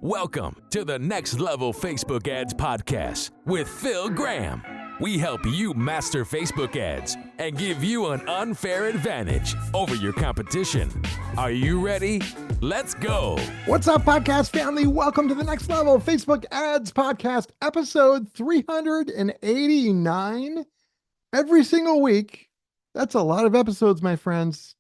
Welcome to the Next Level Facebook Ads Podcast with Phil Graham. We help you master Facebook ads and give you an unfair advantage over your competition. Are you ready? Let's go. What's up, podcast family? Welcome to the Next Level Facebook Ads Podcast, episode 389. Every single week. That's a lot of episodes, my friends.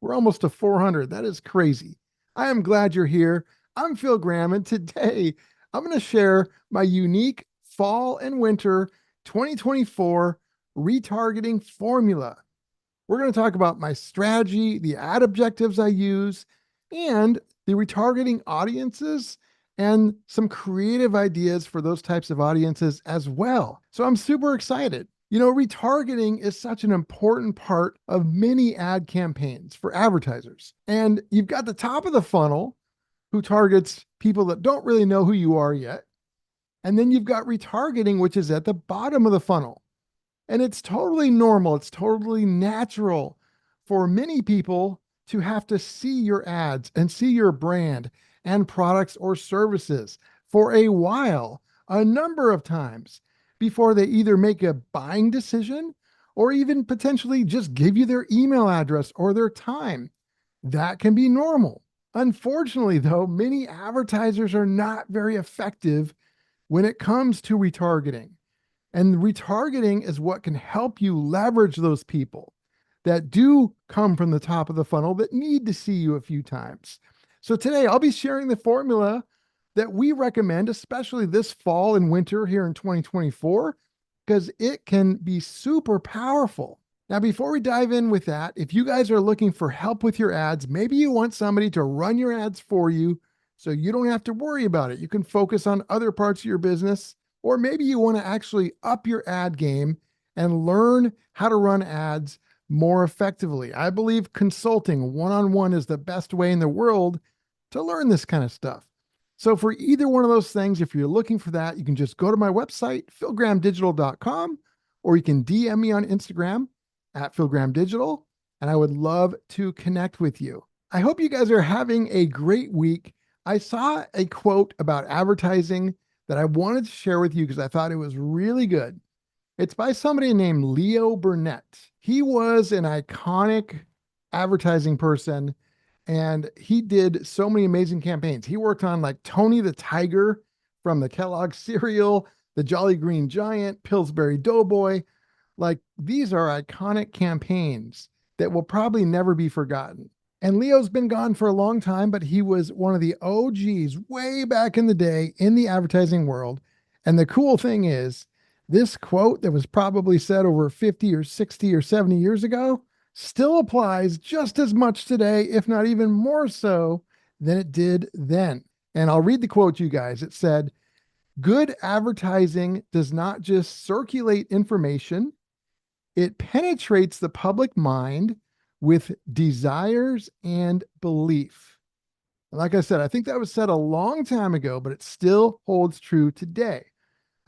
We're almost to 400. That is crazy. I am glad you're here. I'm Phil Graham, and today I'm going to share my unique fall and winter 2024 retargeting formula. We're going to talk about my strategy, the ad objectives I use, and the retargeting audiences and some creative ideas for those types of audiences as well. So I'm super excited. You know, retargeting is such an important part of many ad campaigns for advertisers. And you've got the top of the funnel who targets people that don't really know who you are yet. And then you've got retargeting, which is at the bottom of the funnel. And it's totally normal. It's totally natural for many people to have to see your ads and see your brand and products or services for a while, a number of times, before they either make a buying decision or even potentially just give you their email address or their time. That can be normal. Unfortunately, though, many advertisers are not very effective when it comes to retargeting. And retargeting is what can help you leverage those people that do come from the top of the funnel that need to see you a few times. So today I'll be sharing the formula that we recommend, especially this fall and winter here in 2024, because it can be super powerful. Now, before we dive in with that, if you guys are looking for help with your ads, maybe you want somebody to run your ads for you so you don't have to worry about it. You can focus on other parts of your business, or maybe you want to actually up your ad game and learn how to run ads more effectively. I believe consulting one-on-one is the best way in the world to learn this kind of stuff. So for either one of those things, if you're looking for that, you can just go to my website, philgrahamdigital.com, or you can DM me on Instagram at philgrahamdigital, and I would love to connect with you. I hope you guys are having a great week. I saw a quote about advertising that I wanted to share with you because I thought it was really good. It's by somebody named Leo Burnett. He was an iconic advertising person, and he did so many amazing campaigns. He worked on like Tony the Tiger from the Kellogg cereal, the Jolly Green Giant, Pillsbury Doughboy. Like, these are iconic campaigns that will probably never be forgotten. And Leo's been gone for a long time, but he was one of the OGs way back in the day in the advertising world. And the cool thing is, this quote that was probably said over 50 or 60 or 70 years ago still applies just as much today, if not even more so than it did then. And I'll read the quote to you guys. It said, "Good advertising does not just circulate information, it penetrates the public mind with desires and belief." Like I said, I think that was said a long time ago, but it still holds true today.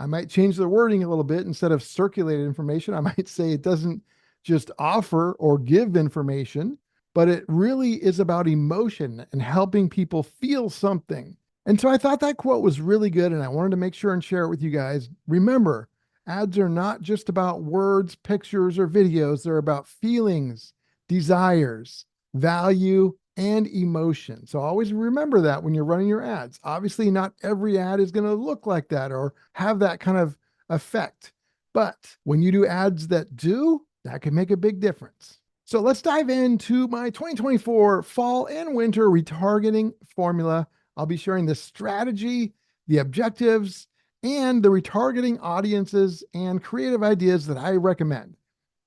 I might change the wording a little bit. Instead of circulated information, I might say it doesn't just offer or give information, but it really is about emotion and helping people feel something. And so I thought that quote was really good, and I wanted to make sure and share it with you guys. Remember, ads are not just about words, pictures, or videos. They're about feelings, desires, value, and emotion. So always remember that when you're running your ads. Obviously, not every ad is going to look like that or have that kind of effect. But when you do ads that do, that can make a big difference. So let's dive into my 2024 fall and winter retargeting formula. I'll be sharing the strategy, the objectives, and the retargeting audiences and creative ideas that I recommend.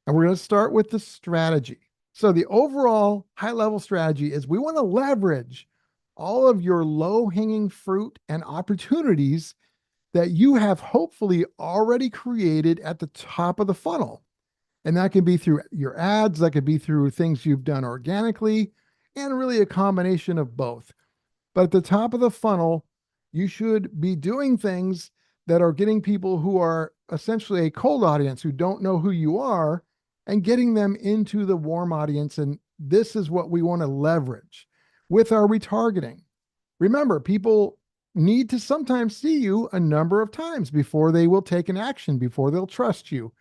And we're going to start with the strategy. So the overall high-level strategy is we want to leverage all of your low-hanging fruit and opportunities that you have hopefully already created at the top of the funnel. And that can be through your ads, that could be through things you've done organically, and really a combination of both. But at the top of the funnel, you should be doing things that are getting people who are essentially a cold audience who don't know who you are and getting them into the warm audience. And this is what we want to leverage with our retargeting. Remember, people need to sometimes see you a number of times before they will take an action, before they'll trust you.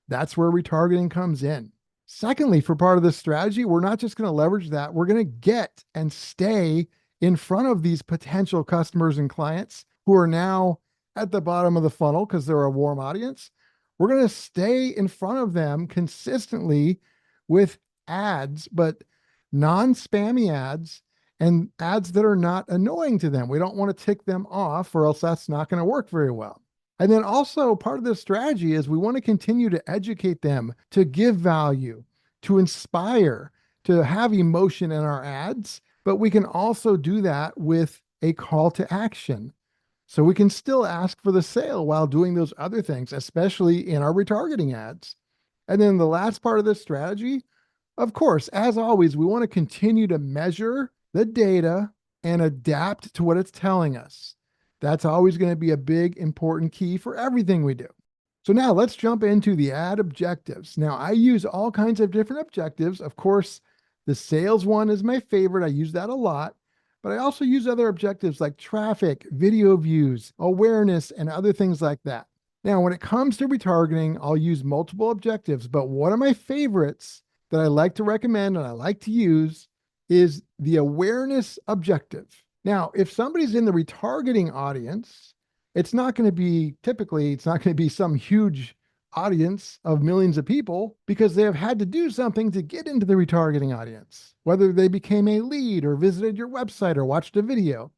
That's where retargeting comes in. Secondly, for part of this strategy, we're not just going to leverage that, we're going to get and stay in front of these potential customers and clients who are now at the bottom of the funnel because they're a warm audience. We're going to stay in front of them consistently with ads, but non-spammy ads and ads that are not annoying to them. We don't want to tick them off, or else that's not going to work very well. And then also part of this strategy is we want to continue to educate them, to give value, to inspire, to have emotion in our ads, but we can also do that with a call to action. So we can still ask for the sale while doing those other things, especially in our retargeting ads. And then the last part of this strategy, of course, as always, we want to continue to measure the data and adapt to what it's telling us. That's always going to be a big, important key for everything we do. So now let's jump into the ad objectives. Now, I use all kinds of different objectives. Of course, the sales one is my favorite. I use that a lot, but I also use other objectives like traffic, video views, awareness, and other things like that. Now, when it comes to retargeting, I'll use multiple objectives, but one of my favorites that I like to recommend and I like to use is the awareness objective. Now, if somebody's in the retargeting audience, it's not going to be some huge audience of millions of people because they have had to do something to get into the retargeting audience, whether they became a lead or visited your website or watched a video.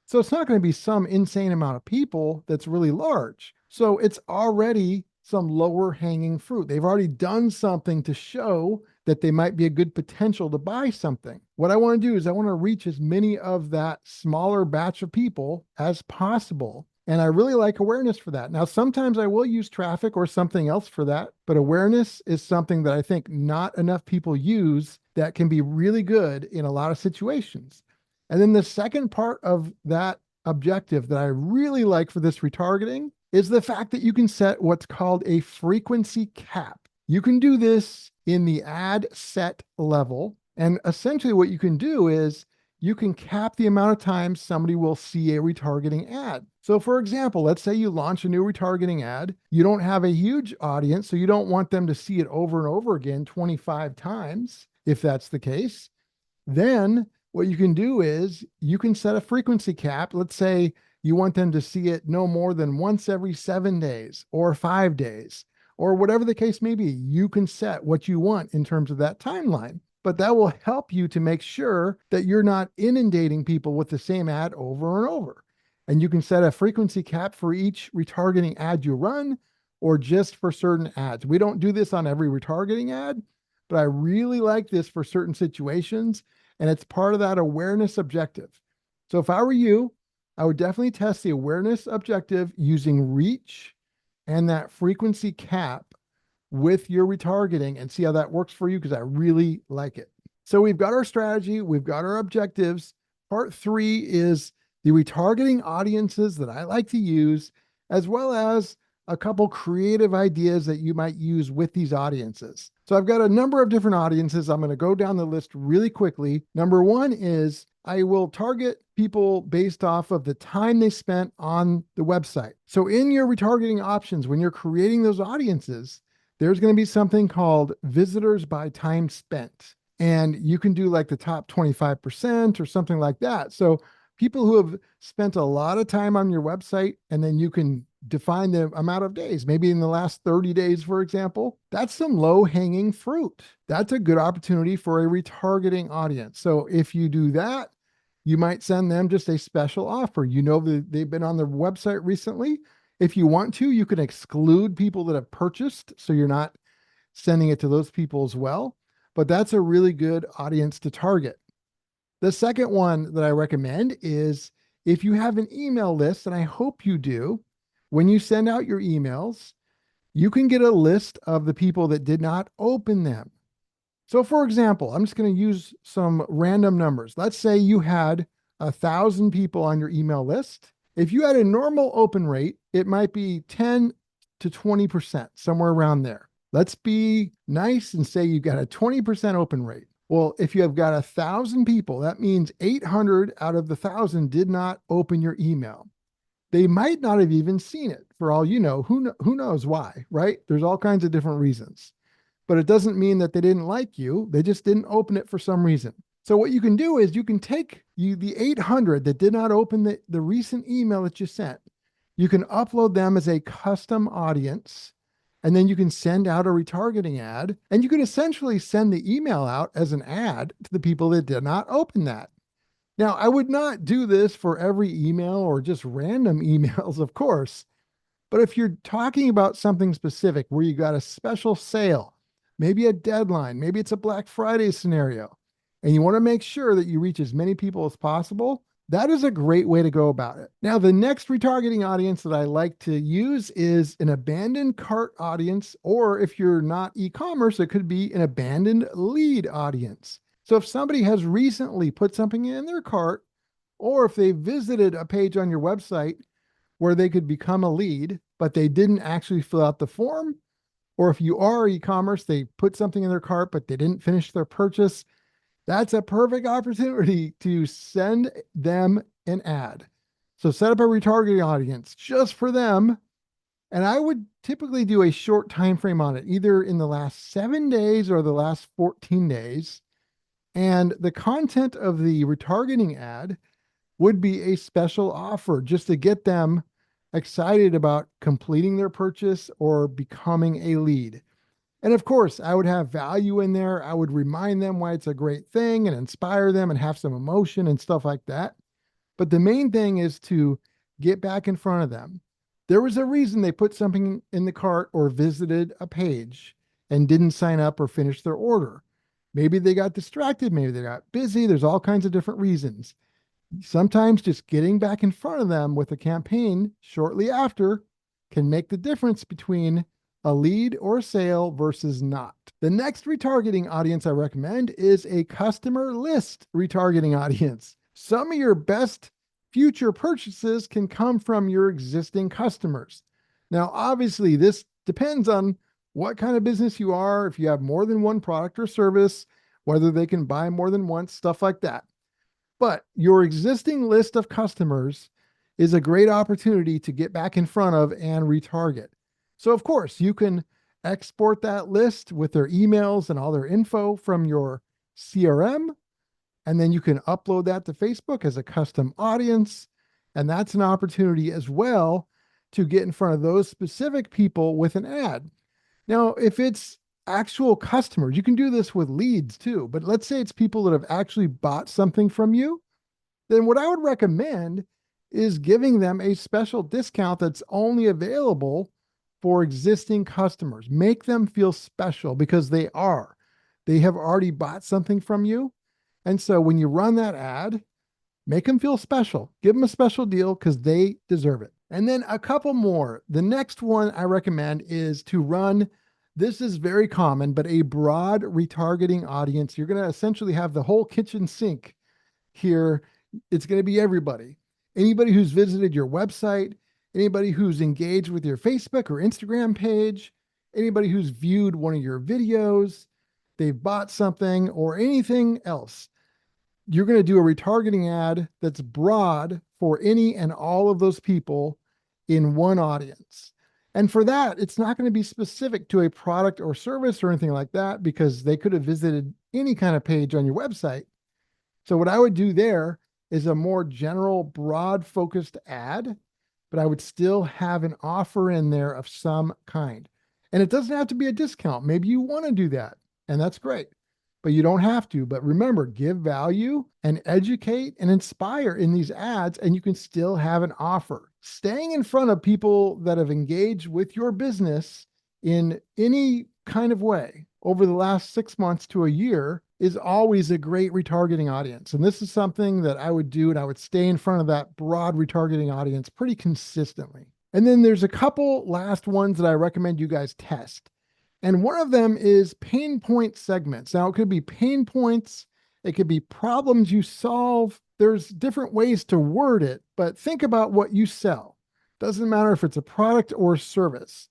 So it's not going to be some insane amount of people that's really large. So it's already some lower hanging fruit. They've already done something to show that they might be a good potential to buy something. What I want to do is I want to reach as many of that smaller batch of people as possible. And I really like awareness for that. Now, sometimes I will use traffic or something else for that, but awareness is something that I think not enough people use that can be really good in a lot of situations. And then the second part of that objective that I really like for this retargeting is the fact that you can set what's called a frequency cap. You can do this in the ad set level. And essentially what you can do is you can cap the amount of times somebody will see a retargeting ad. So for example, let's say you launch a new retargeting ad. You don't have a huge audience, so you don't want them to see it over and over again 25 times. If that's the case, then what you can do is you can set a frequency cap. Let's say you want them to see it no more than once every 7 days or 5 days, or whatever the case may be. You can set what you want in terms of that timeline, but that will help you to make sure that you're not inundating people with the same ad over and over. And you can set a frequency cap for each retargeting ad you run or just for certain ads. We don't do this on every retargeting ad, but I really like this for certain situations, and it's part of that awareness objective. So if I were you, I would definitely test the awareness objective using reach and that frequency cap with your retargeting and see how that works for you, because I really like it. So we've got our strategy, we've got our objectives. Part 3 is the retargeting audiences that I like to use, as well as a couple creative ideas that you might use with these audiences. So I've got a number of different audiences. I'm going to go down the list really quickly. Number 1 is I will target people based off of the time they spent on the website. So in your retargeting options, when you're creating those audiences, there's going to be something called visitors by time spent. And you can do like the top 25% or something like that. So people who have spent a lot of time on your website, and then you can define the amount of days, maybe in the last 30 days, for example. That's some low hanging fruit. That's a good opportunity for a retargeting audience. So if you do that, you might send them just a special offer. You know that they've been on the website recently. If you want to, you can exclude people that have purchased, so you're not sending it to those people as well. But that's a really good audience to target. The second one that I recommend is if you have an email list, and I hope you do, when you send out your emails, you can get a list of the people that did not open them. So for example, I'm just going to use some random numbers. Let's say you had 1,000 people on your email list. If you had a normal open rate, it might be 10 to 20%, somewhere around there. Let's be nice and say you got a 20% open rate. Well, if you have got 1,000 people, that means 800 out of the 1,000 did not open your email. They might not have even seen it for all you know. Who knows why, right? There's all kinds of different reasons. But it doesn't mean that they didn't like you. They just didn't open it for some reason. So what you can do is you can take the 800 that did not open the recent email that you sent. You can upload them as a custom audience, and then you can send out a retargeting ad, and you can essentially send the email out as an ad to the people that did not open that. Now, I would not do this for every email or just random emails, of course. But if you're talking about something specific where you got a special sale, maybe a deadline, maybe it's a Black Friday scenario, and you want to make sure that you reach as many people as possible, that is a great way to go about it. Now, the next retargeting audience that I like to use is an abandoned cart audience, or if you're not e-commerce, it could be an abandoned lead audience. So if somebody has recently put something in their cart, or if they visited a page on your website where they could become a lead, but they didn't actually fill out the form, or if you are e-commerce, they put something in their cart, but they didn't finish their purchase, that's a perfect opportunity to send them an ad. So set up a retargeting audience just for them. And I would typically do a short time frame on it, either in the last 7 days or the last 14 days. And the content of the retargeting ad would be a special offer just to get them excited about completing their purchase or becoming a lead. And of course, I would have value in there. I would remind them why it's a great thing and inspire them and have some emotion and stuff like that. But the main thing is to get back in front of them. There was a reason they put something in the cart or visited a page and didn't sign up or finish their order. Maybe they got distracted. Maybe they got busy. There's all kinds of different reasons. Sometimes just getting back in front of them with a campaign shortly after can make the difference between a lead or a sale versus not. The next retargeting audience I recommend is a customer list retargeting audience. Some of your best future purchases can come from your existing customers. Now, obviously, this depends on what kind of business you are, if you have more than one product or service, whether they can buy more than once, stuff like that. But your existing list of customers is a great opportunity to get back in front of and retarget. So, of course, you can export that list with their emails and all their info from your CRM, and then you can upload that to Facebook as a custom audience. And that's an opportunity as well to get in front of those specific people with an ad. Now, if it's actual customers, you can do this with leads too. But let's say it's people that have actually bought something from you, then what I would recommend is giving them a special discount that's only available for existing customers. Make them feel special because they are. They have already bought something from you. And so when you run that ad, make them feel special. Give them a special deal because they deserve it. And then a couple more. The next one I recommend is to run, this is very common, but a broad retargeting audience. You're going to essentially have the whole kitchen sink here. It's going to be everybody. Anybody who's visited your website, anybody who's engaged with your Facebook or Instagram page, anybody who's viewed one of your videos, they've bought something or anything else. You're going to do a retargeting ad that's broad for any and all of those people in one audience. And for that, it's not going to be specific to a product or service or anything like that because they could have visited any kind of page on your website. So what I would do there is a more general, broad focused ad, but I would still have an offer in there of some kind. And it doesn't have to be a discount. Maybe you want to do that, and that's great, but you don't have to. But remember, give value and educate and inspire in these ads, and you can still have an offer. Staying in front of people that have engaged with your business in any kind of way over the last 6 months to a year is always a great retargeting audience. And this is something that I would do, and I would stay in front of that broad retargeting audience pretty consistently. And then there's a couple last ones that I recommend you guys test. And one of them is pain point segments. Now, it could be pain points, it could be problems you solve. There's different ways to word it, but think about what you sell. Doesn't matter if it's a product or a service.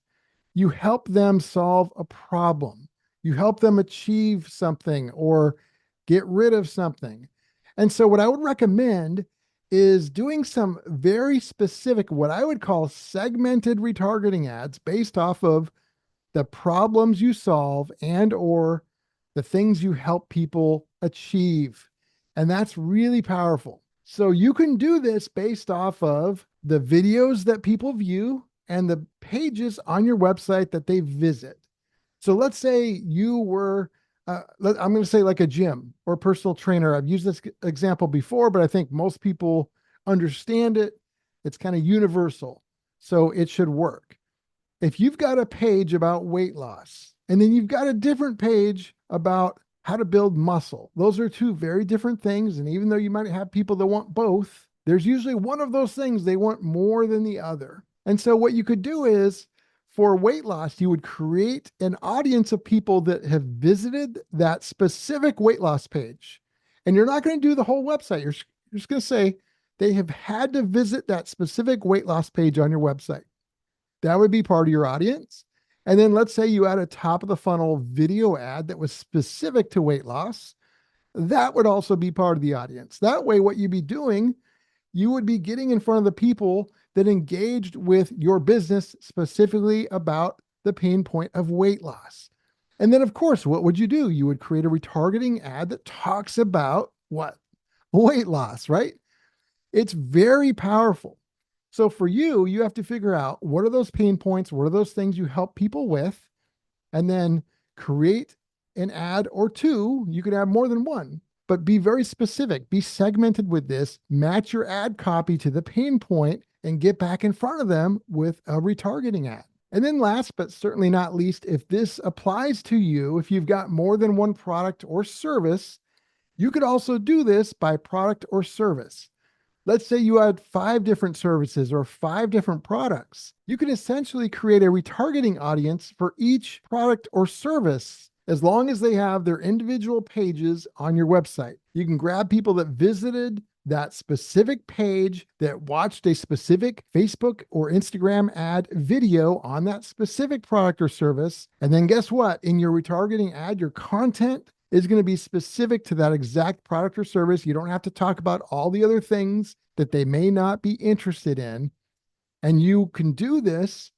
You help them solve a problem. You help them achieve something or get rid of something. And so what I would recommend is doing some very specific, what I would call segmented retargeting ads based off of the problems you solve and or the things you help people achieve. And that's really powerful. So you can do this based off of the videos that people view and the pages on your website that they visit. So let's say you were, I'm going to say like a gym or personal trainer. I've used this example before, but I think most people understand it. It's kind of universal, so it should work. If you've got a page about weight loss, and then you've got a different page about how to build muscle, those are two very different things. And even though you might have people that want both, there's usually one of those things they want more than the other. And so what you could do is, for weight loss, you would create an audience of people that have visited that specific weight loss page. And you're not going to do the whole website. You're just going to say they have had to visit that specific weight loss page on your website. That would be part of your audience. And then let's say you had a top of the funnel video ad that was specific to weight loss. That would also be part of the audience. That way, what you'd be doing, you would be getting in front of the people that engaged with your business specifically about the pain point of weight loss. And then, of course, what would you do? You would create a retargeting ad that talks about what? Weight loss, right? It's very powerful. So for you, you have to figure out what are those pain points? What are those things you help people with? And then create an ad or two. You could have more than one, but be very specific, be segmented with this, match your ad copy to the pain point and get back in front of them with a retargeting ad. And then last, but certainly not least, if this applies to you, if you've got more than one product or service, you could also do this by product or service. Let's say you had 5 different services or 5 different products. You can essentially create a retargeting audience for each product or service as long as they have their individual pages on your website. You can grab people that visited that specific page, that watched a specific Facebook or Instagram ad video on that specific product or service. And then guess what? In your retargeting ad, your content is going to be specific to that exact product or service. You don't have to talk about all the other things that they may not be interested in. And you can do this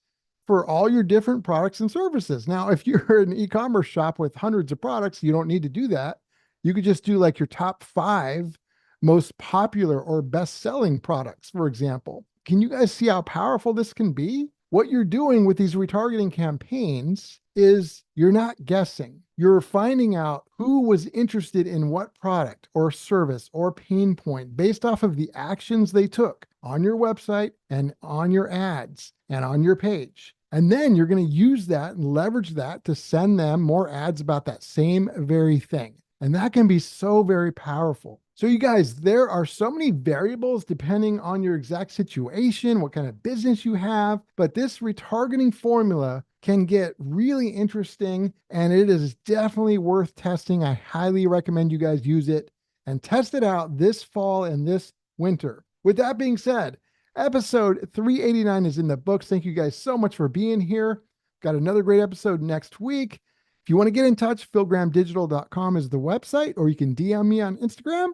for all your different products and services. Now, if you're an e-commerce shop with hundreds of products, you don't need to do that. You could just do like your top 5 most popular or best-selling products, for example. Can you guys see how powerful this can be? What you're doing with these retargeting campaigns is you're not guessing. You're finding out who was interested in what product or service or pain point based off of the actions they took on your website and on your ads and on your page. And then you're going to use that and leverage that to send them more ads about that same very thing. And that can be so very powerful. So you guys, there are so many variables depending on your exact situation, what kind of business you have, but this retargeting formula can get really interesting and it is definitely worth testing. I highly recommend you guys use it and test it out this fall and this winter. With that being said, episode 389 is in the books. Thank you guys so much for being here. Got another great episode next week. If you want to get in touch, philgrahamdigital.com is the website, or you can DM me on Instagram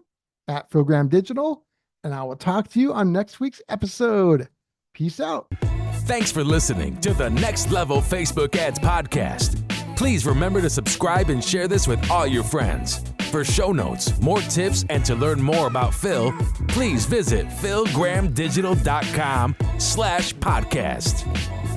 at philgrahamdigital, and I will talk to you on next week's episode. Peace out. Thanks for listening to the Next Level Facebook Ads Podcast. Please remember to subscribe and share this with all your friends. For show notes, more tips, and to learn more about Phil, please visit philgrahamdigital.com/podcast.